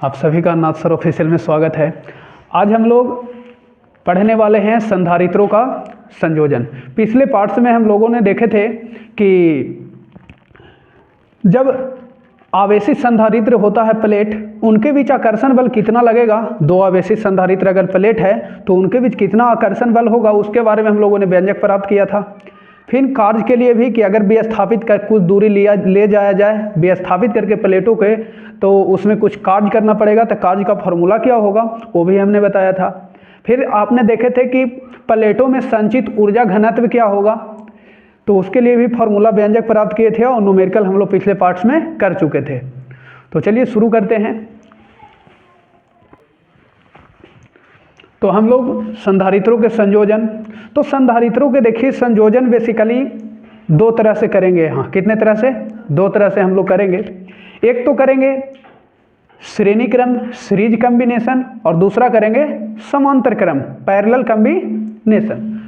आप सभी का नाथ सर ऑफिशियल में स्वागत है। आज हम लोग पढ़ने वाले हैं संधारित्रों का संयोजन। पिछले पार्ट्स में हम लोगों ने देखे थे कि जब आवेशित संधारित्र होता है प्लेट, उनके बीच आकर्षण बल कितना लगेगा। दो आवेशित संधारित्र अगर प्लेट है तो उनके बीच कितना आकर्षण बल होगा, उसके बारे में हम लोगों ने व्यंजक प्राप्त किया था। फिर कार्य के लिए भी कि अगर विस्थापित कर कुछ दूरी ले जाया जाए विस्थापित करके प्लेटों के, तो उसमें कुछ कार्य करना पड़ेगा, तो कार्य का फॉर्मूला क्या होगा वो भी हमने बताया था। फिर आपने देखे थे कि प्लेटों में संचित ऊर्जा घनत्व क्या होगा, तो उसके लिए भी फॉर्मूला व्यंजक प्राप्त किए थे और न्यूमेरिकल हम लोग पिछले पार्ट्स में कर चुके थे। तो चलिए शुरू करते हैं। तो हम लोग संधारित्रों के संयोजन, तो संधारित्रों के देखिए संयोजन बेसिकली दो तरह से करेंगे। यहाँ कितने तरह से? दो तरह से हम लोग करेंगे। एक तो करेंगे श्रेणी क्रम सीरीज कॉम्बिनेशन और दूसरा करेंगे समांतर क्रम पैरेलल कॉम्बिनेशन।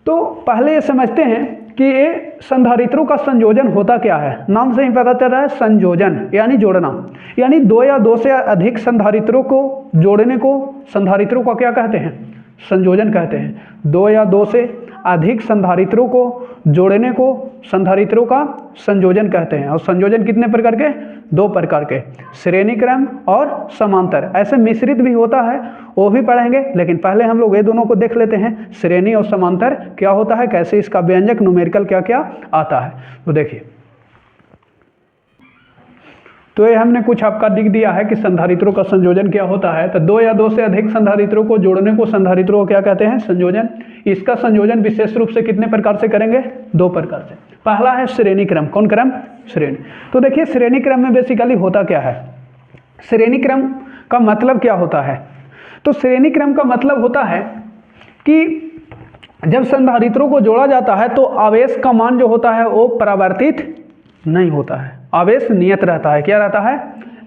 तो पहले ये समझते हैं कि ये संधारित्रों का संयोजन होता क्या है। नाम से ही पता चल रहा है संयोजन यानी जोड़ना, यानी दो या दो से अधिक संधारित्रों को जोड़ने को संधारित्रों का क्या कहते हैं? संयोजन कहते हैं। दो या दो से अधिक संधारित्रों को जोड़ने को संधारित्रों का संयोजन कहते हैं। और संयोजन कितने प्रकार के? दो प्रकार के, श्रेणी क्रम और समांतर। ऐसे मिश्रित भी होता है, वो भी पढ़ेंगे, लेकिन पहले हम लोग ये दोनों को देख लेते हैं। श्रेणी और समांतर क्या होता है, कैसे इसका व्यंजक न्यूमेरिकल क्या क्या आता है। तो देखिए, तो ये हमने कुछ आपका लिख दिया है कि संधारित्रों का संयोजन क्या होता है। तो दो या दो से अधिक संधारित्रों को जोड़ने को संधारित्रों को क्या कहते हैं? संयोजन। इसका संयोजन विशेष रूप से कितने प्रकार से करेंगे? दो प्रकार से। पहला है श्रेणी क्रम। कौन क्रम? श्रेणी। तो देखिए श्रेणी क्रम में बेसिकली होता क्या है, श्रेणी क्रम का मतलब क्या होता है? तो श्रेणी क्रम का मतलब होता है कि जब संधारित्रों को जोड़ा जाता है तो आवेश का मान जो होता है वो परावर्तित नहीं होता है, आवेश नियत रहता है। क्या रहता है?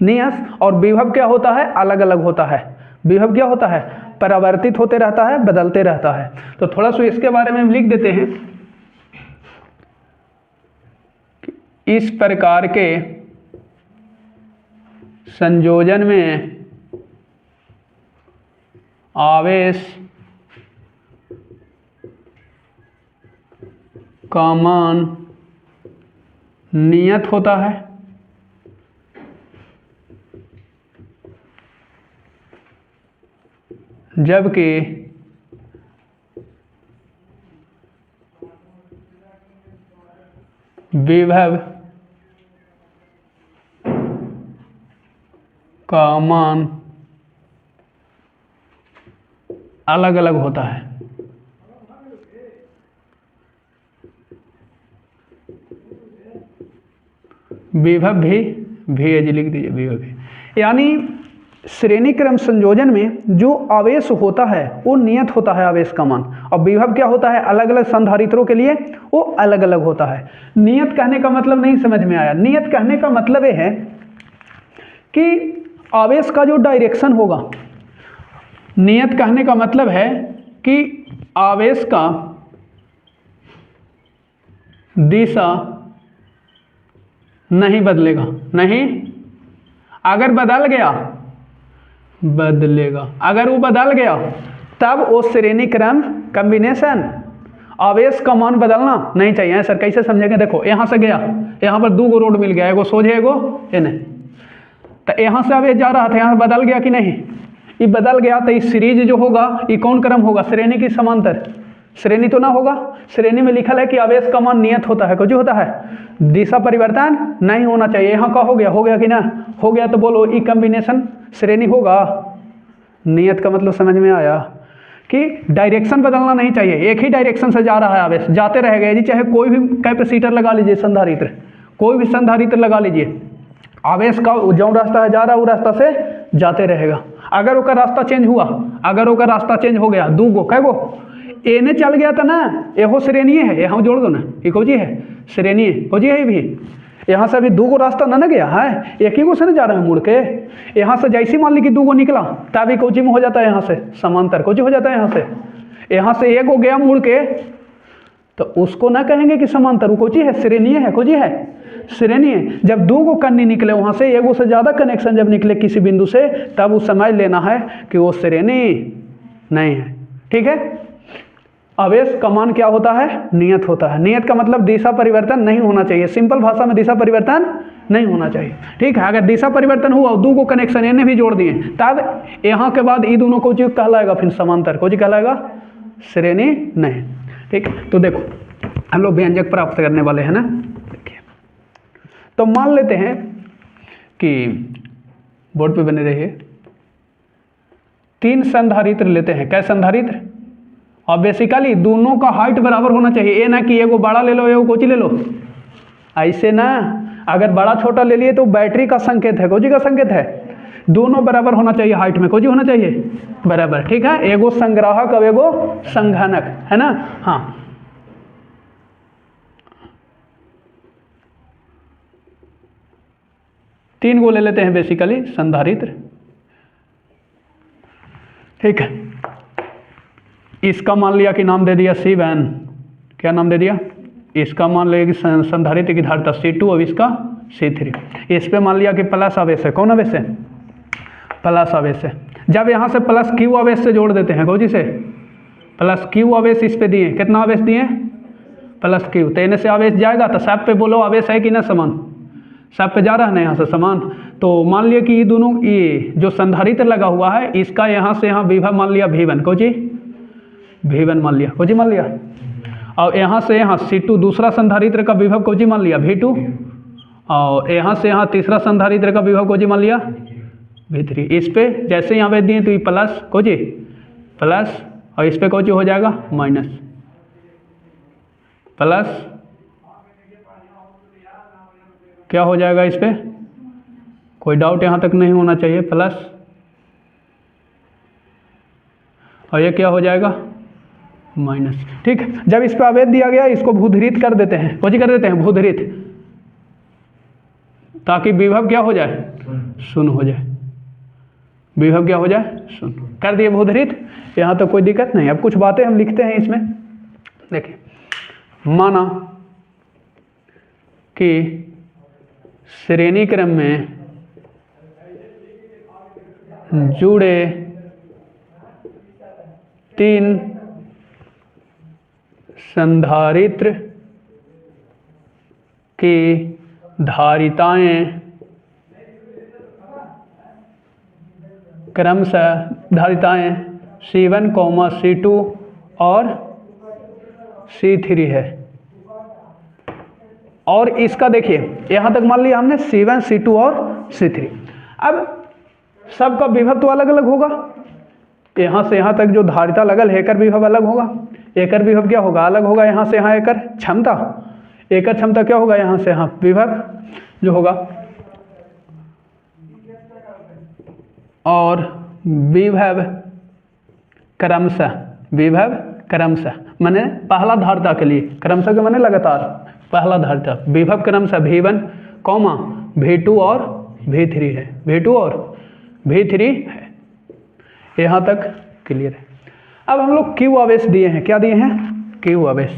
नियत। और विभव क्या होता है? अलग अलग होता है। विभव क्या होता है? परावर्तित होते रहता है, बदलते रहता है। तो थोड़ा सा इसके बारे में हम लिख देते हैं। इस प्रकार के संयोजन में आवेश का मान नियत होता है, जबकि विभव का मान अलग अलग होता है। विभव भी लिख दीजिए, विभव भी। यानी श्रेणी क्रम संयोजन में जो आवेश होता है वो नियत होता है, आवेश का मान। और विभव क्या होता है? अलग अलग संधारित्रों के लिए वो अलग अलग होता है। नियत कहने का मतलब नहीं समझ में आया। नियत कहने का मतलब ये है कि आवेश का जो डायरेक्शन होगा, नियत कहने का मतलब है कि आवेश का दिशा नहीं बदलेगा। नहीं, अगर बदल गया बदलेगा, अगर वो बदल गया तब वो श्रेणी क्रम कॉम्बिनेशन। आवेश का मान बदलना नहीं चाहिए। सर कैसे समझेंगे? देखो यहाँ से गया, यहाँ पर दो गो रोड मिल गया, एगो सोझे एगो एने। तो यहाँ से अब ये जा रहा था, यहाँ बदल गया कि नहीं? ये बदल गया तो इस सीरीज जो होगा ये कौन क्रम होगा? श्रेणी की समांतर। श्रेणी तो ना होगा। श्रेणी में लिखा है कि आवेश का मान नियत होता है। कुछ होता है, दिशा परिवर्तन नहीं होना चाहिए। यहाँ का हो गया कि ना हो गया, तो बोलो ई कॉम्बिनेशन श्रेणी होगा। नियत का मतलब समझ में आया कि डायरेक्शन बदलना नहीं चाहिए, एक ही डायरेक्शन से जा रहा है आवेश, जाते रहेगा। जी चाहे कोई भी कैपेसिटर लगा लीजिए, संधारित्र, कोई भी संधारित्र लगा लीजिए, आवेश का जो रास्ता है जा रहा है वो रास्ता से जाते रहेगा। अगर उसका रास्ता चेंज हुआ, अगर उसका रास्ता चेंज हो गया, दो गो कै गो एने चल गया था ना, एहो श्रेणी है, यहाँ जोड़ दो ना, एक हो जी है श्रेणी है, हो जी है भी। यहाँ से अभी दो गो रास्ता ना गया है, एक ही गो से ना जा रहा है मुड़ के। यहाँ से जैसी मान ली कि दो गो निकला तभी कोची में हो जाता है, यहाँ से समांतर कोची हो जाता है। यहाँ से एक गो गया मुड़ के, तो उसको ना कहेंगे कि समांतर, वो कोची है श्रेणी है, कोची है श्रेणी है। जब दो को कन्नी निकले वहाँ से, एक से ज़्यादा कनेक्शन जब निकले किसी बिंदु से, तब उस समझ लेना है कि वो श्रेणी नहीं है। ठीक है। आवेश का मान क्या होता है? नियत होता है। नियत का मतलब दिशा परिवर्तन नहीं होना चाहिए। सिंपल भाषा में दिशा परिवर्तन नहीं होना चाहिए। ठीक है। अगर दिशा परिवर्तन हुआ, दो को कनेक्शन इन्हें भी जोड़ दिए, तब यहाँ के बाद ये दोनों को चीज कहलाएगा, फिर समांतर को कहलाएगा, श्रेणी नहीं। ठीक। तो देखो हम लोग व्यंजक प्राप्त करने वाले हैं ना। देखिए, तो मान लेते हैं कि बोर्ड पे बने रहिए, 3 संधारित्र लेते हैं। क्या संधारित्र? और बेसिकली दोनों का हाइट बराबर होना चाहिए। ये ना कि एगो बड़ा ले लो एगो कोची ले लो, ऐसे ना। अगर बड़ा छोटा ले लिए तो बैटरी का संकेत है, कोची का संकेत है। दोनों बराबर होना चाहिए हाइट में, कोची होना चाहिए बराबर। ठीक है। एगो संग्राहक और एगो संघनक, है ना। हाँ, तीन को ले लेते हैं बेसिकली संधारित्र। ठीक है। इसका मान लिया कि नाम दे दिया C1, क्या नाम दे दिया? इसका मान लिया कि संधारित्र की धारिता C2 और इसका C3। इस पे मान लिया कि प्लस आवेश है। कौन आवेश है? प्लस आवेश है। जब यहाँ से प्लस Q आवेश से जोड़ देते हैं, कौन से प्लस Q आवेश इस पे दिए, कितना आवेश दिए? Plus Q। तो इन्हें से आवेश जाएगा, तो सब पे बोलो आवेश है कि ना समान? सब पे जा रहा है ना यहाँ से समान। तो मान लिया कि ये दोनों, ये जो संधारित्र लगा हुआ है, इसका यहाँ से यहाँ विभव मान लिया V1, कोची V1 मान लिया, कोची मान लिया। और यहाँ से यहाँ C2 दूसरा संधारित्र का विभव कोची मान लिया V2। और यहाँ से यहाँ तीसरा संधारित्र का विभव कोची मान लिया V3। इस पे जैसे यहाँ पे दिए तो ये प्लस कोची प्लस, और इस पे कोची हो जाएगा माइनस, प्लस क्या हो जाएगा इस पे? कोई डाउट यहाँ तक नहीं होना चाहिए, प्लस, और ये क्या हो जाएगा माइनस। ठीक है। जब इस पे आवेश दिया गया, इसको भूधृत कर देते हैं, कोची कर देते हैं भूधृत, ताकि विभव क्या हो जाए? शून्य हो जाए। विभव क्या हो जाए? शून्य कर दिए भूधृत। यहाँ तो कोई दिक्कत नहीं। अब कुछ बातें हम लिखते हैं इसमें। देखिए, माना कि श्रेणी क्रम में जुड़े 3 संधारित्र की धारिताएं क्रमशः धारिताएं C1, C2 और C3 है। और इसका देखिए, यहाँ तक मान लिया हमने C1, C2 और C3। अब सबका विभव तो अलग अलग होगा। यहाँ से यहाँ तक जो धारिता लगल है, एकर विभव अलग होगा। एकर विभव क्या होगा? अलग होगा। यहाँ से यहाँ एकर क्षमता, एकर क्षमता क्या होगा? यहाँ से यहाँ विभव जो होगा। और विभव क्रमशः माने पहला धारिता के लिए, क्रमशः के माने लगातार, पहला धारिता विभव क्रमशः V1, V2 और V3 है। V2 और V3 है। यहाँ तक क्लियर है। अब हम लोग Q आवेश दिए हैं। क्या दिए हैं? Q आवेश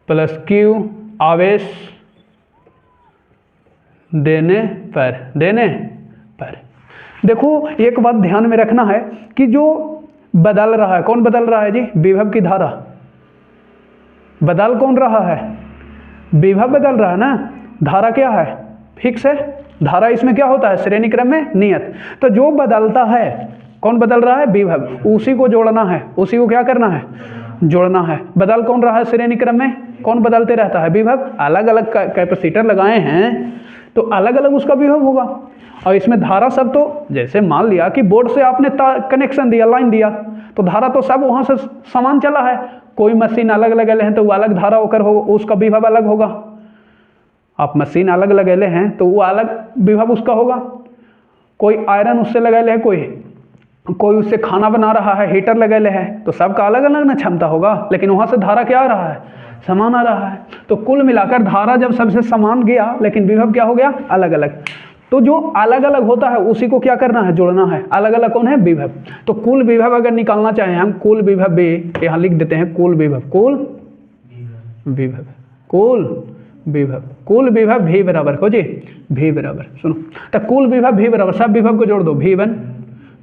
प्लस Q आवेश देने पर देखो, एक बात ध्यान में रखना है कि जो बदल रहा है, कौन बदल रहा है जी? विभव की धारा। बदल कौन रहा है? विभव बदल रहा है ना। धारा क्या है? फिक्स है। धारा इसमें क्या होता है? श्रेणी क्रम में नियत। तो जो बदलता है, कौन बदल रहा है? विभव। उसी को जोड़ना है, उसी को क्या करना है? जोड़ना है। बदल कौन रहा है श्रेणी क्रम में? कौन बदलते रहता है? विभव। अलग अलग कैपेसिटर लगाए हैं तो अलग अलग उसका विभव होगा। और इसमें धारा सब तो, जैसे मान लिया कि बोर्ड से आपने कनेक्शन दिया, लाइन दिया, तो धारा तो सब वहाँ से समान चला है। कोई मशीन अलग लगेले हैं तो वो अलग धारा होकर होगा, उसका विभव अलग होगा। आप मशीन अलग लगेले हैं तो वो अलग विभव उसका होगा। कोई आयरन उससे लगेले है, कोई उससे खाना बना रहा है, हीटर लगेले है, तो सबका अलग अलग ना क्षमता होगा। लेकिन वहाँ से धारा क्या आ रहा है? समान आ रहा है। तो कुल मिलाकर धारा जब सबसे समान गया, लेकिन विभव क्या हो गया? अलग अलग। तो जो अलग अलग होता है उसी को क्या करना है? जोड़ना है। अलग अलग कौन है? विभव। तो कुल विभव अगर निकालना चाहें हम, कुल विभव भी यहाँ लिख देते हैं, कुल विभव विभव, कुल विभव V बराबर को जी V बराबर, सुनो तो कुल विभव V बराबर, सब विभव को जोड़ दो V1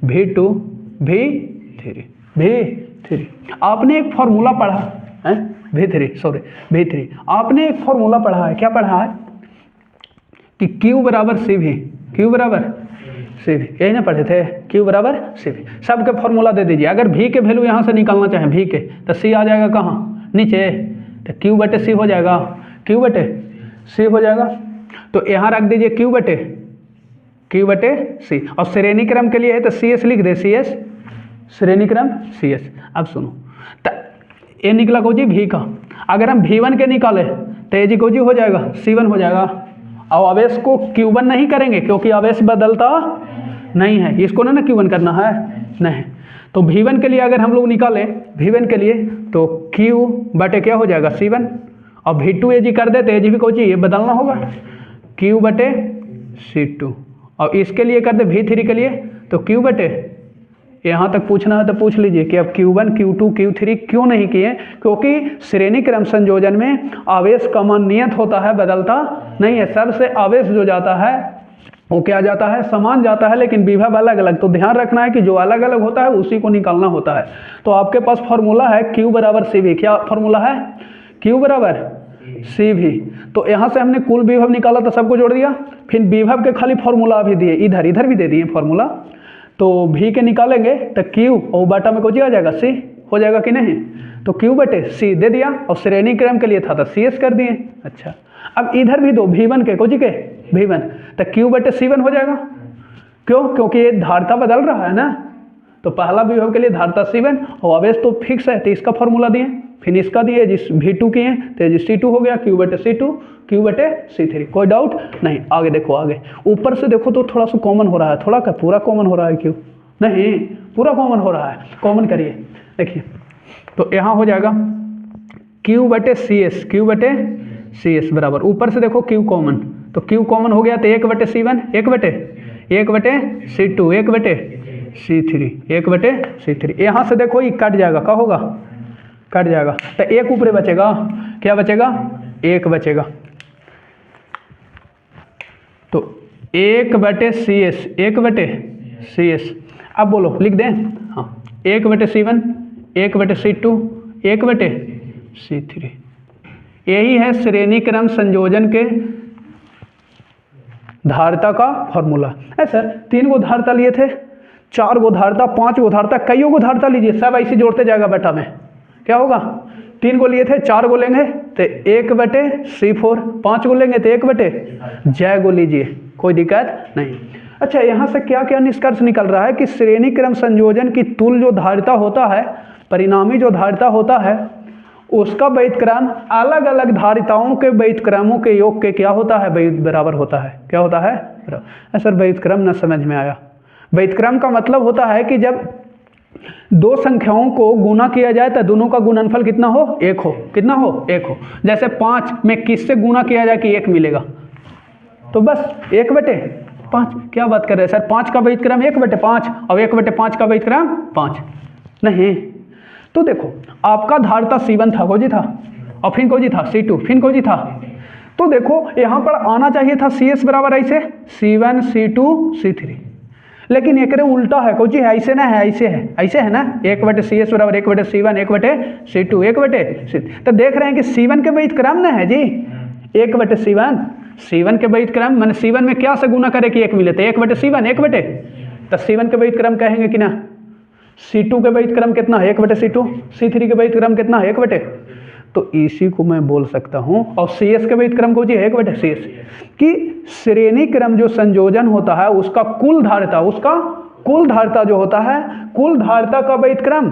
V2 V3 V3। आपने एक फॉर्मूला पढ़ा है V3 आपने एक फॉर्मूला पढ़ा है, क्या पढ़ा है कि Q बराबर CV, Q बराबर CV, यही ना पढ़े थे, Q बराबर CV। सबके फॉर्मूला दे दीजिए, अगर V के वैल्यू यहाँ से निकालना चाहें V के तो C आ जाएगा कहाँ, नीचे, तो Q बटे C हो जाएगा, Q बटे C हो जाएगा। तो यहाँ रख दीजिए Q बटे C, और श्रेणी क्रम के लिए है तो CS लिख दे, CS श्रेणी क्रम CS। अब सुनो तो ये निकला को जी V का, अगर हम V1 के निकाले तो ये जी को जी हो जाएगा C1 हो जाएगा। और आवेश को Q1 नहीं करेंगे क्योंकि आवेश बदलता नहीं है, इसको ना Q1 करना है नहीं। तो V1 के लिए अगर हम लोग निकालें V1 के लिए तो Q बटे क्या हो जाएगा C1, और V2 ये जी कर देते हैं, जी भी को जी ये बदलना होगा Q बटे C2, और इसके लिए कर दे V3 के लिए तो Q बटे, यहाँ तक पूछना है तो पूछ लीजिए कि अब Q1 Q2 Q3 क्यों नहीं किए, क्योंकि श्रेणी क्रम संयोजन में आवेश का मान नियत होता है, बदलता नहीं है। सबसे आवेश जो जाता है वो क्या जाता है, समान जाता है, लेकिन विभव अलग अलग। तो ध्यान रखना है कि जो अलग अलग होता है उसी को निकालना होता है। तो आपके पास फॉर्मूला है Q बराबर CV, क्या फॉर्मूला है Q बराबर CV। तो यहाँ से हमने कुल विभव निकाला तो सबको जोड़ दिया, फिर विभव के खाली फॉर्मूला भी दिए, इधर भी दे दिए फॉर्मूला। तो V के निकालेंगे तो Q और बाटा में कुछ आ जाएगा C हो जाएगा कि नहीं, तो Q बटे C दे दिया, और श्रेणी क्रम के लिए था तो CS कर दिए। अच्छा अब इधर भी दो V1 के कोजी के V1 तो Q बटे C1 हो जाएगा, क्यों, क्योंकि ये धारता बदल रहा है ना। तो पहला विभव के लिए धारता C1 और आवेश तो फिक्स है, तो इसका फॉर्मूला दिए, फिर इसका दिए जिस V2 किए तो जी C2 हो गया, Q बटे C2 Q बटे C3। कोई डाउट नहीं, आगे देखो, आगे ऊपर से देखो तो थोड़ा सा कॉमन हो रहा है, थोड़ा क्या पूरा कॉमन हो रहा है, क्यों नहीं पूरा कॉमन हो रहा है, कॉमन करिए देखिए। तो यहाँ हो जाएगा Q बटे CS बराबर, ऊपर से देखो Q कॉमन, तो Q कॉमन हो गया तो 1 बटे C1 1 बटे C2 1 बटे C3 यहाँ से देखो ये कट जाएगा, क्या होगा, कट जाएगा, तो एक ऊपर बचेगा, क्या बचेगा, 1 बचेगा। तो 1 बटे CS, अब बोलो लिख दें, हाँ 1 बटे C1 1 बटे C2 1 बटे C3। यही है श्रेणी क्रम संयोजन के धारता का फॉर्मूला। है सर 3 गो धारता लिए थे, 4 गो धारता, 5 गो धारता, कईयों को धारता लीजिए, सब ऐसे जोड़ते जाएगा बेटा में, क्या होगा, 3 गो लिए थे, 4 गो लेंगे तो 1 बटे C4, 5 गो लेंगे तो 1 बटे जय गो लीजिए, कोई दिक्कत नहीं। अच्छा यहाँ से क्या क्या निष्कर्ष निकल रहा है कि श्रेणी क्रम संयोजन की तुल्य जो धारिता होता है, परिणामी जो धारिता होता है, उसका व्युत्क्रम अलग अलग धारिताओं के व्युत्क्रमों के योग के क्या होता है, बराबर होता है, क्या होता है, सर व्युत्क्रम न समझ में आया। व्युत्क्रम का मतलब होता है कि जब दो संख्याओं को गुना किया जाए तो दोनों का गुणनफल कितना हो, 1 हो, कितना हो, 1 हो। जैसे 5 में किससे गुना किया जाए कि 1 मिलेगा, तो बस 1 बटे 5, क्या बात कर रहे हैं सर, 5 का व्युत्क्रम 1 बटे 5 और 1 बटे 5 का व्युत्क्रम 5 नहीं। तो देखो आपका धारता C1 था, कोजी था, और फिर कोजी था C2, फिर कोजी था, तो देखो यहाँ पर आना चाहिए था CS बराबर ऐसे C1 C2 C3, लेकिन एक उल्टा है, कोजी है ऐसे ना है, ऐसे है ना, 1 बटे CS बराबर 1 बटे C1 1 बटे C2 1 बटे C3। तो देख रहे हैं कि C1 के व्युत्क्रम ना है जी 1 बटे C1 के व्युत्क्रम, मैंने C1 में क्या से गुना करे कि 1 मिले, तो 1 बटे C1 1 बटे, तो C1 के व्युत्क्रम कहेंगे कि ना, C2 के व्युत्क्रम कितना है 1 बटे C2, C3 के व्युत्क्रम कितना है 1 बटे, तो इसी को मैं बोल सकता हूँ। और CS के व्युत्क्रम को जी 1 बटे CS, कि श्रेणी क्रम जो संयोजन होता है उसका कुल धारिता जो होता है, कुल धारिता का व्युत्क्रम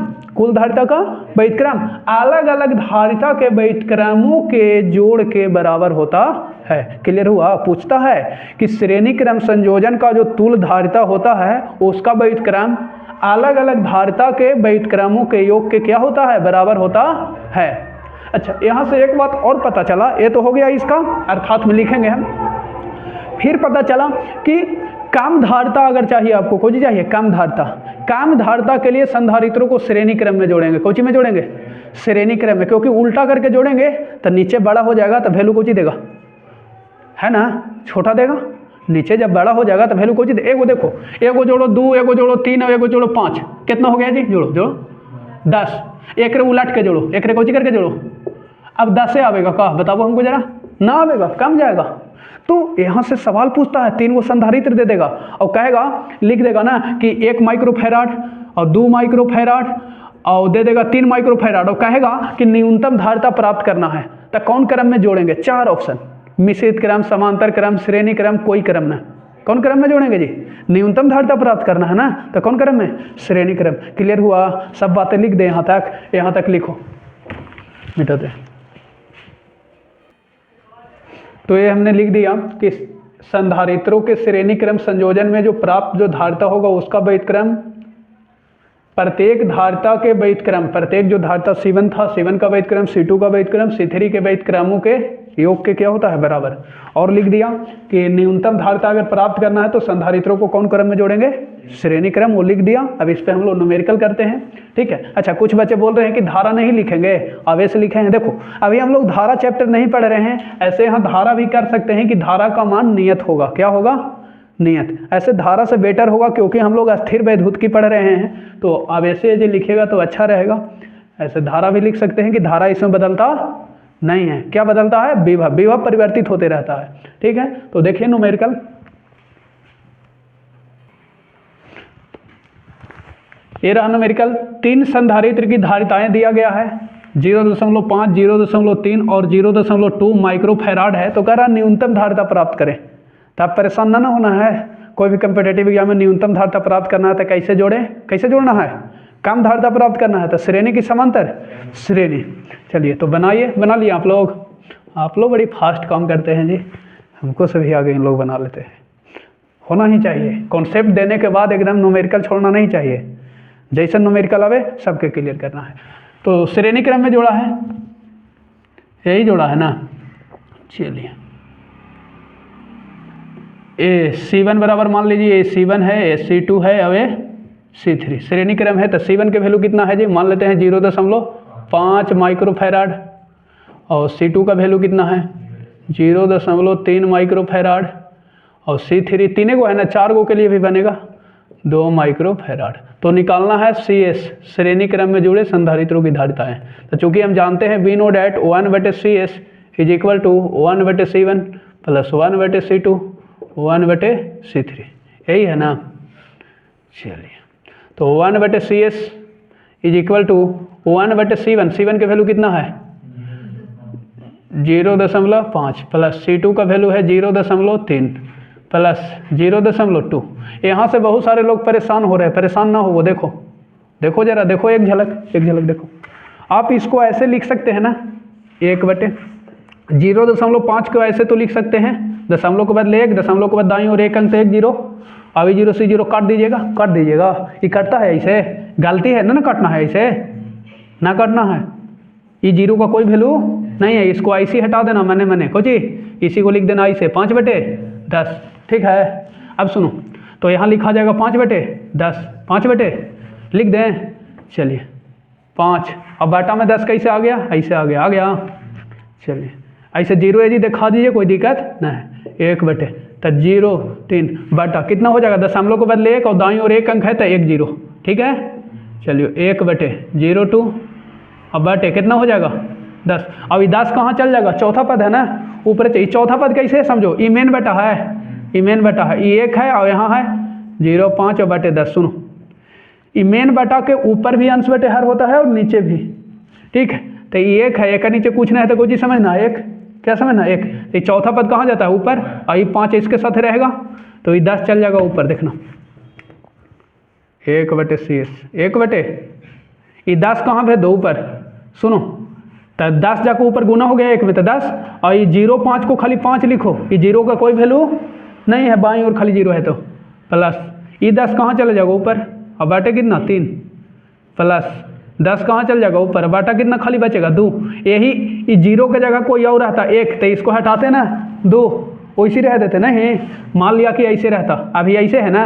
अलग अलग धारिता के व्युत्क्रमों के जोड़ के बराबर होता है। क्लियर हुआ। पूछता है कि श्रेणी क्रम संयोजन का जो तुल्य धारिता होता है उसका व्युत्क्रम अलग अलग धारिता के व्युत्क्रमों के योग के क्या होता है, बराबर होता है। अच्छा यहाँ से एक बात और पता चला, ये तो हो गया इसका अर्थात में लिखेंगे हम। फिर पता चला कि कम धारिता अगर चाहिए आपको, कोई चाहिए कम धारिता के लिए संधारित्रों को श्रेणी क्रम में जोड़ेंगे, कोची में जोड़ेंगे, श्रेणी क्रम में, क्योंकि उल्टा करके जोड़ेंगे तो नीचे बड़ा हो जाएगा तो वैल्यू कोची देगा, है ना, छोटा देगा। नीचे जब बड़ा हो जाएगा तो वैल्यू कोई चीज, एगो देखो, एगो जोड़ो 2, एगो जोड़ो 3 और एगो जोड़ो 5, कितना हो गया जी, जोड़ो जोड़ो 10। एक रे उलट के जोड़ो, एक रे कोई करके जोड़ो, अब 10 से आवेगा का, बताओ हमको जरा, ना आवेगा, कम जाएगा। तो यहाँ से सवाल पूछता है, 3 गो संधारित्र दे देगा और कहेगा, लिख देगा ना कि 1 माइक्रोफैराड और 2 माइक्रोफैराड और दे देगा 3 माइक्रोफैराड और कहेगा कि न्यूनतम धारिता प्राप्त करना है। तो कौन क्रम में जोड़ेंगे, 4 ऑप्शन, मिश्रित क्रम, समांतर क्रम, श्रेणी क्रम, कोई क्रम ना। कौन क्रम में जोड़ेंगे जी, न्यूनतम धारिता प्राप्त करना है ना, तो कौन क्रम में, श्रेणी क्रम। क्लियर हुआ, सब बातें लिख दे यहाँ तक लिखो, मिटा दे। तो ये हमने लिख दिया कि संधारित्रों के श्रेणी क्रम संयोजन में जो प्राप्त जो धारिता होगा उसका व्युत्क्रम, प्रत्येक धारिता के व्युत्क्रम, प्रत्येक जो धारिता C1 था, C1 का व्युत्क्रम, C2 का व्युत्क्रम, C3 के व्युत्क्रमों के योग के क्या होता है, बराबर। और लिख दिया कि न्यूनतम धारिता अगर प्राप्त करना है तो संधारित्रों को कौन क्रम में जोड़ेंगे, श्रेणी क्रम, वो लिख दिया। अब इस पे हम लोग न्यूमेरिकल करते हैं, ठीक है। अच्छा, कुछ बच्चे बोल रहे हैं कि धारा नहीं लिखेंगे, आवेश लिखे हैं। देखो अभी हम लोग धारा चैप्टर नहीं पढ़ रहे हैं, ऐसे यहाँ धारा भी कर सकते हैं कि धारा का मान नियत होगा, क्या होगा, नियत। ऐसे धारा से बेटर होगा क्योंकि हम लोग स्थिर वैद्युत की पढ़ रहे हैं, तो आवेश जो लिखेगा तो अच्छा रहेगा। ऐसे धारा भी लिख सकते हैं कि धारा इसमें बदलता नहीं है, क्या बदलता है, विभव, विभव परिवर्तित होते रहता है, ठीक है। तो देखिए न्यूमेरिकल, ये रहा न्यूमेरिकल। 3 संधारित्र की धारिताएं दिया गया है, 0.5, 0.3 और 0.2 माइक्रोफैराड है। तो कह रहा न्यूनतम धारिता प्राप्त करें। तो आप परेशान ना होना है, कोई भी कम्पिटेटिव एग्जाम में न्यूनतम धारिता प्राप्त करना है तो कैसे जोड़े, कैसे जोड़ना है, कम धारिता प्राप्त करना है तो श्रेणी की समांतर, श्रेणी। चलिए तो बनाइए, बना लिए आप लोग बड़ी फास्ट काम करते हैं जी, हमको से भी आगे इन लोग बना लेते हैं। होना ही चाहिए, कॉन्सेप्ट देने के बाद एकदम न्यूमेरिकल छोड़ना नहीं चाहिए, जैसे न्यूमेरिकल आवे सबके क्लियर करना है। तो श्रेणी क्रम में जोड़ा है, यही जोड़ा है ना। चलिए ए C1 बराबर मान लीजिए ए C1 है, ए C2 है और ए C3, श्रेणी क्रम है। तो C1 के वैल्यू कितना है जी, मान लेते हैं 0.5 माइक्रोफैराड और C2 का वैल्यू कितना है 0.3 माइक्रोफैराड और C3 तीन गो है ना, 4 गो के लिए भी बनेगा 2 माइक्रोफैराड। तो निकालना है CS, श्रेणी क्रम में जुड़े संधारित्रों की धारिताएं। तो चूंकि हम जानते हैं we know that 1/CS is equal to 1/C1 plus 1/C2 1/C3, यही है ना। चलिए तो 1/CS is equal to 1/C1, C1 के वैल्यू कितना है 0.5 प्लस C2 का वैल्यू है 0.3 प्लस 0.2। यहाँ से बहुत सारे लोग परेशान हो रहे हैं, परेशान ना हो, वो देखो देखो जरा, देखो एक झलक देखो। आप इसको ऐसे लिख सकते हैं ना, 1/0.5 को ऐसे तो लिख सकते हैं, दशमलव के बाद 1, दशमलव के बाद दाईं और 1 अंक से 1 0, अभी 0 से 0 काट दीजिएगा। ये कटता है ऐसे, गलती है ना काटना है ऐसे, ना काटना है। ये 0 का कोई वैल्यू नहीं है, इसको ऐसे हटा देना, मैंने कुछ इसी को लिख देना ऐसे 5/10, ठीक है। अब सुनो, तो यहाँ लिखा जाएगा 5/10, 5 लिख दें। चलिए 5 अब बाटा में 10 कैसे आ गया, ऐसे आ गया। चलिए ऐसे 0 है जी, दिखा दीजिए, कोई दिक्कत नहीं। 1/, तो 0.3 बटा कितना हो जाएगा, दशमलव को बदले 1 और दाईं और 1 अंक है तो 1 0, ठीक है। चलिए 1/02 अब बटे कितना हो जाएगा 10। अब ये 10 कहाँ चल जाएगा, चौथा पद है ना, ऊपर चाहिए। चौथा पद कैसे समझो, ई मेन बटा है, ये 1 है और यहाँ है 0.5 और बटे 10। सुनो, ई मेन बटा के ऊपर भी अंश बटे हर होता है और नीचे भी, ठीक है। तो ये 1 है, 1 का नीचे कुछ नहीं है तो कुछ ही समझना, 1 क्या समझना, 1। ये चौथा पद कहाँ जाता है, ऊपर, और ये 5 इसके साथ रहेगा तो ये 10 चल जाएगा ऊपर, देखना 1/CS 1/, ये 10 कहाँ पे, 2 ऊपर। सुनो, तो 10 जाकर ऊपर गुना हो गया 1 में तो 10, और ये 0.5 को खाली 5 लिखो, ये 0 का कोई वैल्यू नहीं है, बाईं और खाली 0 है तो प्लस, ये 10 कहाँ चला जाएगा ऊपर, और बाटे कितना 3 प्लस 10 कहाँ चल जाएगा ऊपर, बाटा कितना खाली बचेगा 2। यही 0 की जगह कोई और रहता 1 तो इसको हटाते ना 2, वैसे रह देते नहीं। मान लिया कि ऐसे रहता, अभी ऐसे है ना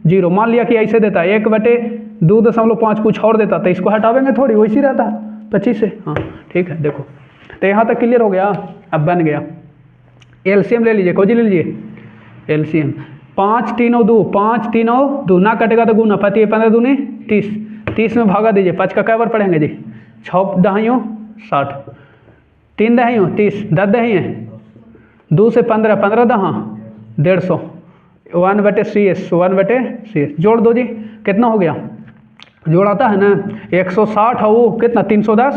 0, मान लिया कि ऐसे देता 1/2.5 कुछ और देता तो इसको हटावेंगे थोड़ी, वैसे रहता 25 से। हाँ ठीक है, देखो तो यहाँ तक क्लियर हो गया, अब बन गया। एलसीएम ले लीजिए, खोजी ले लीजिए एलसीएम। 5 3 और 2, 5 3 और 2 ना कटेगा तो गुना, पति 15 दूनी 30, 30 में भागा दीजिए, 5 का क्या बार पढ़ेंगे जी, 6 दहाइयों 60, 3 दहाइयों 30, 10 दहाइयों 2 से 15, 15 दहा 150, 1/CS, 1/CS जोड़ दो जी, कितना हो गया, जोड़ आता है ना 160 और वो कितना 310,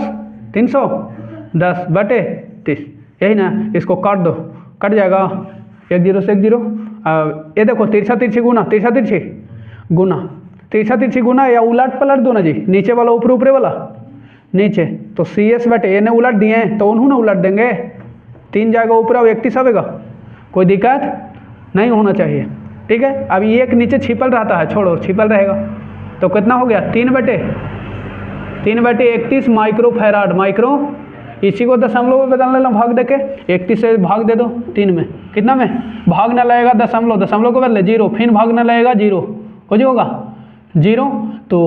310/30, यही ना, इसको काट दो, कट जाएगा, 1 0 से 1 0। ये देखो तिरछा तिरछी गुना, तिरछा तिरछी गुना, तिरछा तिरछी गुना या उलट पलट दो ना जी, नीचे वाला ऊपर, ऊपरे वाला नीचे, तो CS/, ये ने उलट दिए हैं तो उन्होंने उलट देंगे, 3 जाएगा ऊपर और 31 आएगा, कोई दिक्कत नहीं होना चाहिए, ठीक है। अब ये एक नीचे छिपल रहता है, छोड़ो छिपल रहेगा, तो कितना हो गया 3/31 माइक्रोफैराड, माइक्रो, इसी को दशमलव में बदलने लो, भाग देके 31 से भाग दे दो 3 में, कितना में भाग ना लगेगा दशमलव, दशमलव को बदले 0, फिर भाग ना लगेगा 0, हो जाएगा 0, तो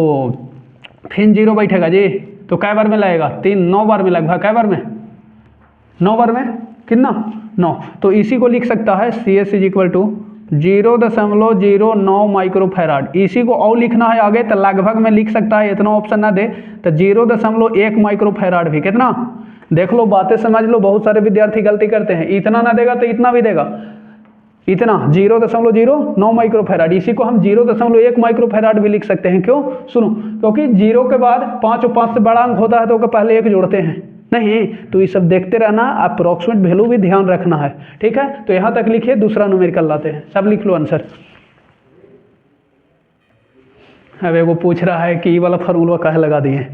फिर 0 बैठेगा जी, तो कै बार में लगेगा 3, 9 बार में लगभग, कै बार में 9 बार में, कितना 9, तो इसी को लिख सकता है CS = 0.09 माइक्रोफैराड, इसी को और लिखना है आगे तो लगभग में लिख सकता है, इतना ऑप्शन ना दे तो 0.1 माइक्रोफैराड भी, कितना देख लो, बातें समझ लो, बहुत सारे विद्यार्थी गलती करते हैं, इतना ना देगा तो इतना भी देगा, इतना 0.09 माइक्रोफैराड, इसी को हम 0.1 माइक्रोफैराड भी लिख सकते हैं, क्यों, सुनो, क्योंकि 0 के बाद 5 और 5 से बड़ा अंक होता है तो पहले 1 जोड़ते हैं, नहीं तो ये सब देखते रहना, अप्रोक्सीमेट वैल्यू भी ध्यान रखना है, ठीक है। तो यहाँ तक लिखिए, दूसरा न्यूमेरिकल लाते हैं, सब लिख लो आंसर। अब वो पूछ रहा है कि ये वाला फार्मूला काहे लगा दिए,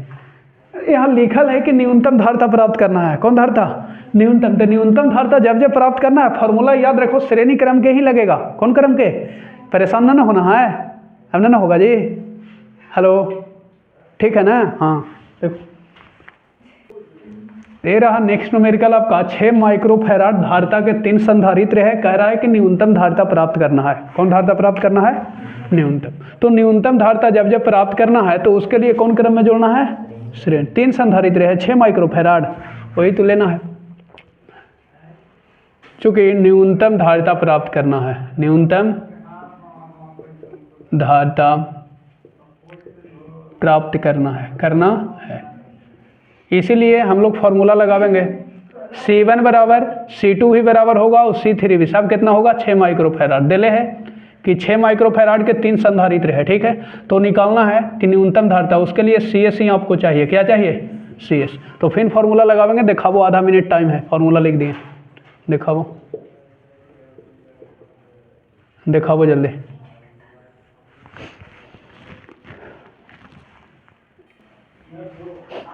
यहाँ लिखल है कि न्यूनतम धारता प्राप्त करना है, कौन धारता, न्यूनतम, तो न्यूनतम धारता जब प्राप्त करना है, फार्मूला याद रखो श्रेणी क्रम के ही लगेगा, कौन क्रम के, परेशान ना होना है, अब ना होगा जी, हेलो, ठीक है ना, हाँ देखो दे रहा नेक्स्ट न्यूमेरिकल आपका 6 माइक्रोफैराड धारता के 3 संधारित्र है, कह रहा है कि न्यूनतम धारता प्राप्त करना है, कौन धारता प्राप्त करना है, न्यूनतम, तो न्यूनतम धारता जब प्राप्त करना है तो उसके लिए कौन क्रम में जोड़ना है, श्रेणी, 3 संधारित्र है 6 माइक्रोफैराड, वही तो लेना है, चूंकि न्यूनतम धारता प्राप्त करना है, न्यूनतम धारता प्राप्त करना है, इसीलिए हम लोग फॉर्मूला लगावेंगे, C1 बराबर C2 ही बराबर होगा और C3 भी, सब कितना होगा 6 माइक्रोफैराड, दिले है कि 6 माइक्रोफैराड के 3 संधारित्र है, ठीक है, तो निकालना है कि न्यूनतम धारता, उसके लिए CS ही आपको चाहिए, क्या चाहिए CS, तो फिर फॉर्मूला लगावेंगे, दिखाओ, आधा मिनट टाइम है, फॉर्मूला लिख दिए, दिखाओ जल्दी,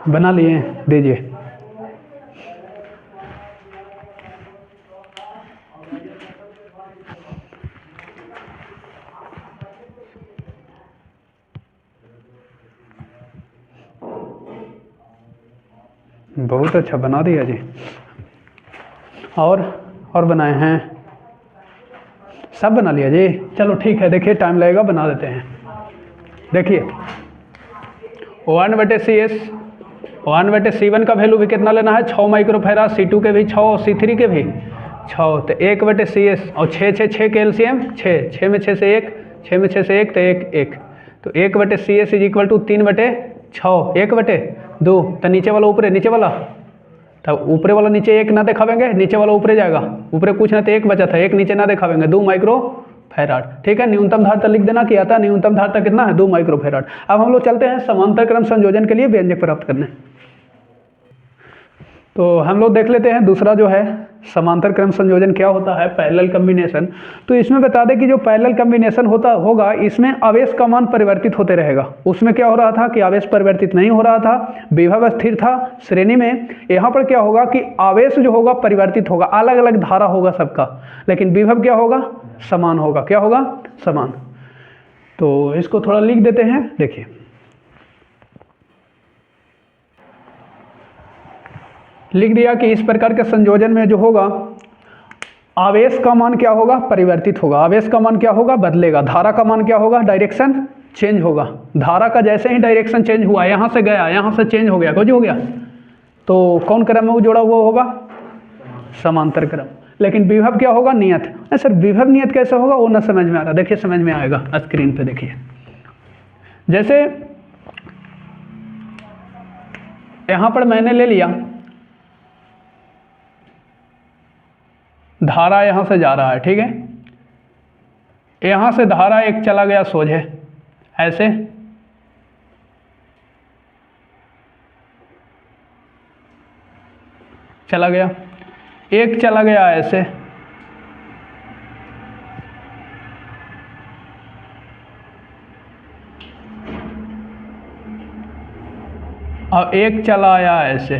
बना लिए, दीजिए, बहुत अच्छा बना दिया जी, और बनाए हैं, सब बना लिया जी, चलो ठीक है, देखिए टाइम लगेगा, बना देते हैं, देखिए 1/CS, 1/C1 का वैल्यू भी कितना लेना है 6 माइक्रोफैराड, C2 के भी 6 और C3 के भी 6, तो 1/CS और 6 के एलसीएम 6 में 6 से 1, 6 में 6 से 1 तो 1, तो 1/CS = 3/6, 1/2, तो नीचे वाला ऊपरे, नीचे वाला, तो ऊपरे वाला नीचे 1 ना दिखावेंगे, नीचे वाला ऊपरे जाएगा, ऊपरे कुछ ना तो 1 बचा था, 1 नीचे ना दिखावेंगे, 2 माइक्रोफैराड, ठीक है। न्यूनतम धारता लिख देना कि आता न्यूनतम धारता कितना है 2 माइक्रोफैराड। अब हम लोग चलते हैं समांतर क्रम संयोजन के लिए व्यंजक प्राप्त करने, तो हम लोग देख लेते हैं दूसरा जो है समांतर क्रम संयोजन क्या होता है, पैरेलल कॉम्बिनेशन। तो इसमें बता दें कि जो पैरेलल कॉम्बिनेशन होगा इसमें आवेश का मान परिवर्तित होते रहेगा, उसमें क्या हो रहा था कि आवेश परिवर्तित नहीं हो रहा था, विभव स्थिर था श्रेणी में, यहाँ पर क्या होगा कि आवेश जो होगा परिवर्तित होगा, अलग अलग धारा होगा सबका, लेकिन विभव क्या होगा, समान होगा, क्या होगा, समान। तो इसको थोड़ा लिख देते हैं, देखिए लिख दिया कि इस प्रकार के संयोजन में जो होगा आवेश का मान क्या होगा, परिवर्तित होगा, आवेश का मान क्या होगा, बदलेगा, धारा का मान क्या होगा, डायरेक्शन चेंज होगा, धारा का जैसे ही डायरेक्शन चेंज हुआ, यहाँ से गया, यहाँ से चेंज हो गया, कुछ हो गया, तो कौन क्रम में वो जोड़ा हुआ होगा, समांतर क्रम। लेकिन विभव क्या होगा, नियत। नहीं सर विभव नियत कैसे होगा, वो ना समझ में आ रहा, देखिए समझ में आएगा, स्क्रीन पे देखिए। जैसे यहां पर मैंने ले लिया धारा यहां से जा रहा है, ठीक है, यहां से धारा एक चला गया सोझे ऐसे, चला गया, एक चला गया ऐसे, और एक चला आया ऐसे,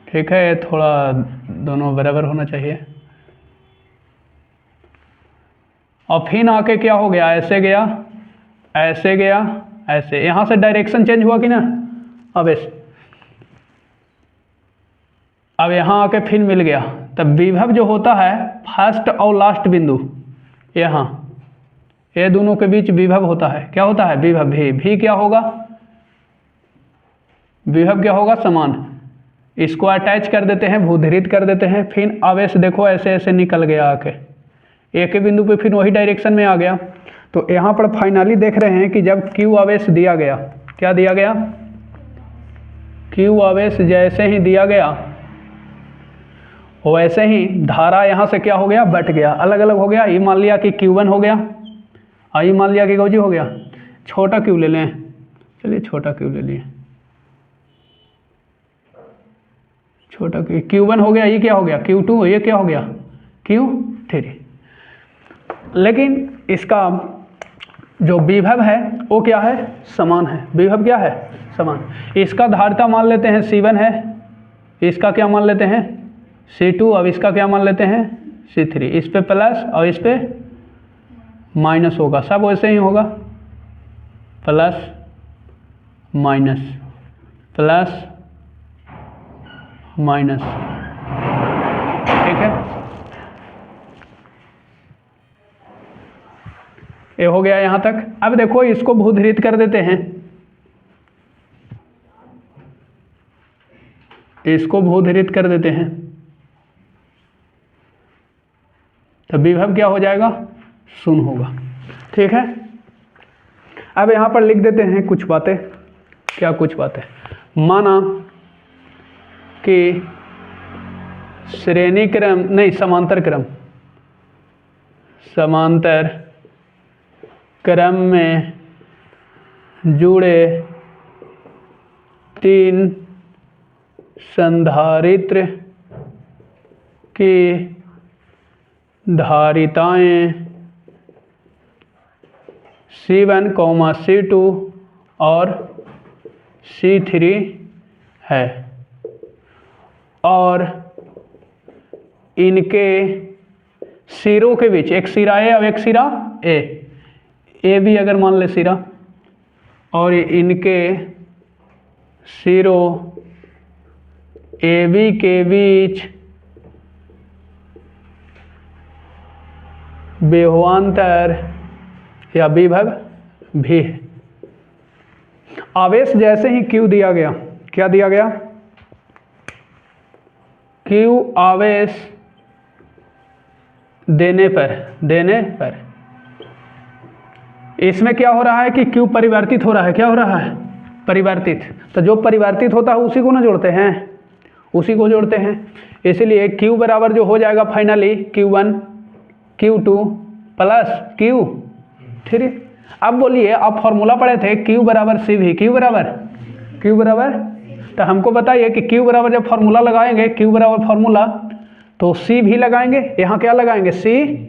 ठीक है, थोड़ा दोनों बराबर होना चाहिए। और फिर आके क्या हो गया, ऐसे गया, ऐसे गया, ऐसे, यहां से डायरेक्शन चेंज हुआ कि ना, अब ऐसे, अब यहां आके फिर मिल गया। तब विभव जो होता है फर्स्ट और लास्ट बिंदु, यहां ये दोनों के बीच विभव होता है, क्या होता है, विभव। भी क्या होगा, विभव क्या होगा, समान। इसको अटैच कर देते हैं, भूधृत कर देते हैं, फिर आवेश देखो ऐसे ऐसे निकल गया आके, एक ही बिंदु पे फिर वही डायरेक्शन में आ गया। तो यहाँ पर फाइनली देख रहे हैं कि जब Q आवेश दिया गया, क्या दिया गया, Q आवेश जैसे ही दिया गया वैसे ही धारा यहाँ से क्या हो गया, बट गया, अलग अलग हो गया। ये मान लिया कि Q1 हो गया, और ये मान लिया कि गौजी हो गया, छोटा Q ले लें, चलिए छोटा Q ले लिए, छोटा Q1 हो गया, ये क्या हो गया Q2, ये क्या हो गया Q3। लेकिन इसका जो विभव है वो क्या है, समान है, विभव क्या है, समान। इसका धारिता मान लेते हैं C1 है, इसका क्या मान लेते हैं C2, अब इसका क्या मान लेते हैं C3, इस पे प्लस और इस पे माइनस होगा, सब वैसे ही होगा, प्लस माइनस प्लस माइनस, ठीक है, ये हो गया यहां तक। अब देखो इसको भूधृत कर देते हैं, इसको भूधृत कर देते हैं, तो विभव क्या हो जाएगा, शून्य होगा, ठीक है। अब यहां पर लिख देते हैं कुछ बातें, क्या कुछ बातें, माना कि श्रेणी क्रम नहीं समांतर क्रम, समांतर क्रम में जुड़े 3 संधारित्र की धारिताएं C1, C2 और C3 है, और इनके सिरों के बीच एक सिरा ए और एक सिरा ए भी अगर मान ले सिरा, और इनके सिरों AB के बीच विभवांतर या विभव भी है। आवेश जैसे ही Q दिया गया, क्या दिया गया, Q आवेश देने पर इसमें क्या हो रहा है कि Q परिवर्तित हो रहा है, क्या हो रहा है, परिवर्तित। तो जो परिवर्तित होता है उसी को ना जोड़ते हैं, उसी को जोड़ते हैं, इसलिए Q बराबर जो हो जाएगा finally Q1 Q2 plus Q3। अब बोलिए, आप फॉर्मूला पढ़े थे Q बराबर CV, Q बराबर, तो हमको बताइए कि Q बराबर जब फॉर्मूला लगाएंगे, Q बराबर फॉर्मूला, तो C भी लगाएंगे, यहाँ क्या लगाएंगे C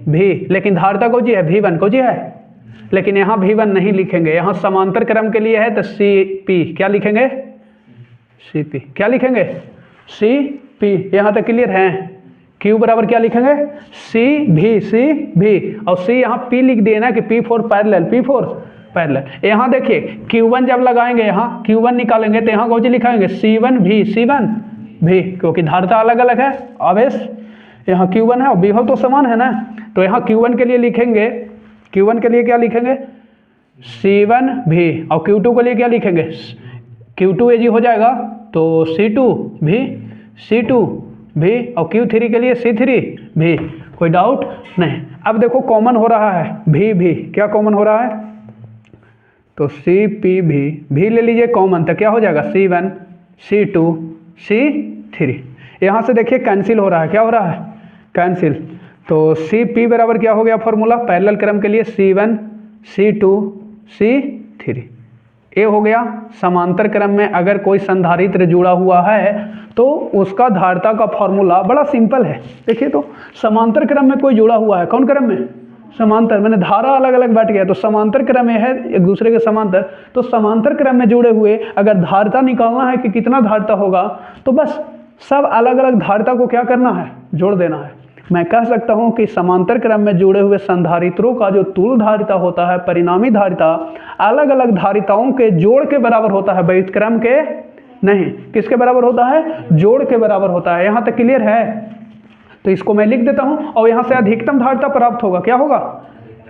भी, लेकिन धारिता को जी है V1 को जी है, लेकिन यहाँ V1 नहीं लिखेंगे, यहाँ समांतर क्रम के लिए है तो CP, क्या लिखेंगे CP, क्या लिखेंगे CP, यहाँ तक क्लियर है। Q बराबर क्या लिखेंगे C भी, और C यहाँ P लिख दिए ना कि P4 पैरेलल। यहाँ देखिए Q1 जब लगाएंगे, यहाँ Q1 निकालेंगे तो यहाँ कौन लिखाएंगे C1 भी, क्योंकि धारिता अलग अलग है, आवेश यहाँ Q1 है और विभव तो समान है ना, तो यहाँ Q1 के लिए लिखेंगे, Q1 के लिए क्या लिखेंगे C1 भी, और Q2 के लिए क्या लिखेंगे Q2 AG हो जाएगा तो C2 भी C2 भी और Q3 के लिए C3 भी। कोई डाउट नहीं। अब देखो कॉमन हो रहा है भी क्या कॉमन हो रहा है, तो CP भी ले लीजिए कॉमन, तो क्या हो जाएगा C1 C2 C3। यहाँ से देखिए कैंसिल हो रहा है, क्या हो रहा है कैंसिल। तो CP बराबर क्या हो गया फॉर्मूला पैरेलल क्रम के लिए C1 C2 C3। ये हो गया समांतर क्रम में अगर कोई संधारित्र जुड़ा हुआ है तो उसका धारिता का फॉर्मूला बड़ा सिंपल है। देखिए तो समांतर क्रम में कोई जुड़ा हुआ है, कौन क्रम में, समांतर, मैंने धारा अलग अलग बैठ गया तो समांतर क्रम में है एक दूसरे के समांतर, तो समांतर क्रम में जुड़े हुए अगर धारिता निकालना है कि कितना धारिता होगा तो बस सब अलग अलग धारिता को क्या करना है, जोड़ देना है। मैं कह सकता हूं कि समांतर क्रम में जुड़े हुए संधारित्रों का जो तुल्य धारिता होता है, परिणामी धारिता अलग अलग धारिताओं के जोड़ के बराबर होता है, व्युत्क्रम के नहीं। किसके बराबर होता है, जोड़ के बराबर होता है। यहां तक क्लियर है, तो इसको मैं लिख देता हूं और यहां से अधिकतम धारिता प्राप्त होगा, क्या होगा,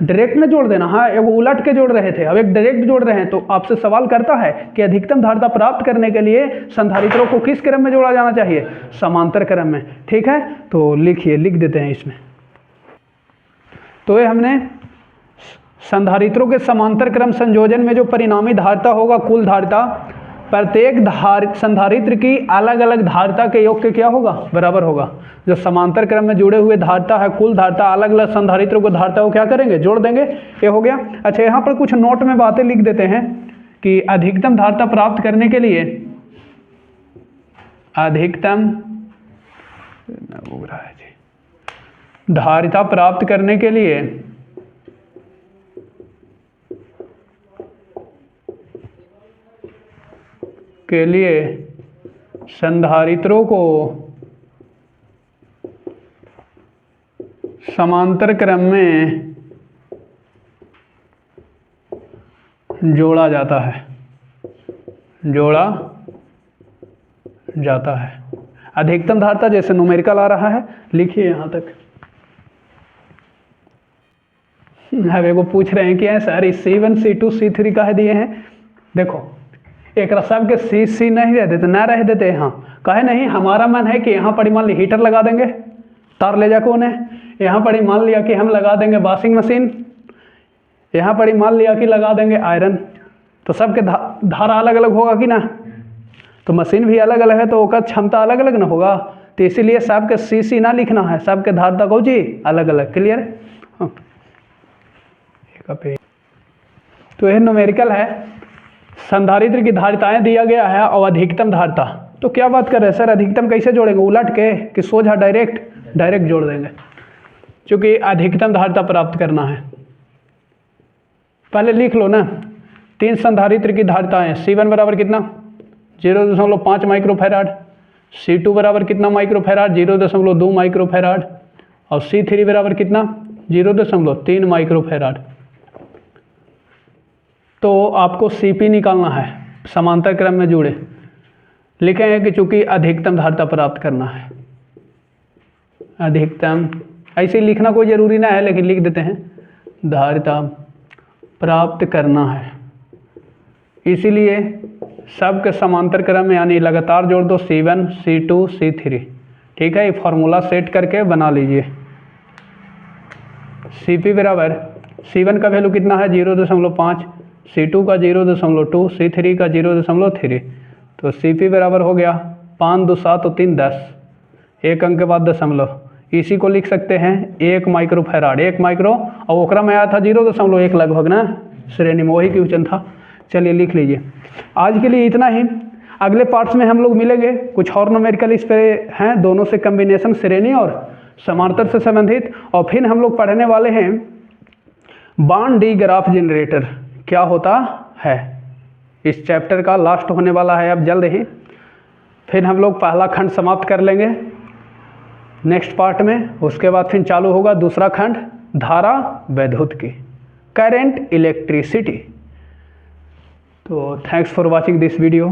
डायरेक्ट में जोड़ देना। हाँ, एक उलट के जोड़ रहे थे, अब एक डायरेक्ट जोड़ रहे हैं, तो आपसे सवाल करता है कि अधिकतम धारिता प्राप्त करने के लिए संधारित्रों को किस क्रम में जोड़ा जाना चाहिए, समांतर क्रम में। ठीक है, तो लिखिए, लिख देते हैं इसमें। तो ये हमने संधारित्रों के समांतर क्रम संयोजन में जो परिणामी धारिता होगा, कुल धारिता, प्रत्येक संधारित्र की अलग अलग धारिता के योग के क्या होगा, बराबर होगा। जो समांतर क्रम में जुड़े हुए धारिता है, कुल धारिता, अलग अलग संधारित्रों को धारिता को क्या करेंगे, जोड़ देंगे। ये हो गया। अच्छा, यहाँ पर कुछ नोट में बातें लिख देते हैं कि अधिकतम धारिता प्राप्त करने के लिए, अधिकतम धारिता प्राप्त करने के लिए संधारित्रों को समांतर क्रम में जोड़ा जाता है, जोड़ा जाता है। अधिकतम धारिता जैसे न्यूमेरिकल आ रहा है, लिखिए यहां तक। अब एगो पूछ रहे हैं कि सर C1 C2 C3 का दिए हैं। देखो एक सब के C नहीं रह देते, ना रह देते यहाँ, कहे नहीं, हमारा मन है कि यहाँ पर मान ली हीटर लगा देंगे, तार ले जाकर उन्हें, यहाँ पर मान लिया कि हम लगा देंगे वॉशिंग मशीन, यहाँ पर मान लिया कि लगा देंगे आयरन, तो सबके धारा अलग अलग होगा कि ना, तो मशीन भी अलग अलग है तो उसका क्षमता अलग अलग ना होगा, तो इसीलिए सबके CC ना लिखना है, सबके धारिता को जी अलग अलग। क्लियर है। हाँ। तो यह न्यूमेरिकल है, संधारित्र की धारिताएं दिया गया है और अधिकतम धारिता। तो क्या बात कर रहे हैं सर, अधिकतम कैसे जोड़ेंगे, उलट के कि सोझा डायरेक्ट जोड़ देंगे, क्योंकि अधिकतम धारिता प्राप्त करना है। पहले लिख लो ना, 3 संधारित्र की धारिताएं, C1 बराबर कितना 0.5 माइक्रोफैराड, C2 बराबर कितना माइक्रोफैराड 0.2 माइक्रोफैराड, और C3 बराबर कितना 0.3 माइक्रोफैराड। तो आपको CP निकालना है, समांतर क्रम में जुड़े, लिखेंगे कि चूंकि अधिकतम धारिता प्राप्त करना है, अधिकतम, ऐसे लिखना कोई ज़रूरी ना है लेकिन लिख देते हैं, धारिता प्राप्त करना है, इसीलिए सबके समांतर क्रम में यानी लगातार जोड़ दो, C1 C2 C3। ठीक है, ये फार्मूला सेट करके बना लीजिए। CP बराबर, C1 का वैल्यू कितना है 0.5, C2 का 0.2, C3 का 0.3, तो CP बराबर हो गया 5 2 7 3 10, एक अंक के बाद दशमलव, इसी को लिख सकते हैं 1 माइक्रोफैराड, 1 माइक्रो, और ओकरा में आया था 0.1 लगभग ना, श्रेणी में वही क्वेश्चन था। चलिए लिख लीजिए। आज के लिए इतना ही, अगले पार्ट्स में हम लोग मिलेंगे, कुछ और न्यूमेरिकल इस पे हैं, दोनों से कम्बिनेशन, श्रेणी और समांतर से संबंधित, और फिर हम लोग पढ़ने वाले हैं बांड डी ग्राफ जनरेटर क्या होता है। इस चैप्टर का लास्ट होने वाला है अब जल्द ही, फिर हम लोग पहला खंड समाप्त कर लेंगे नेक्स्ट पार्ट में, उसके बाद फिर चालू होगा दूसरा खंड, धारा वैद्युत की, करंट इलेक्ट्रिसिटी। तो thanks for watching this video.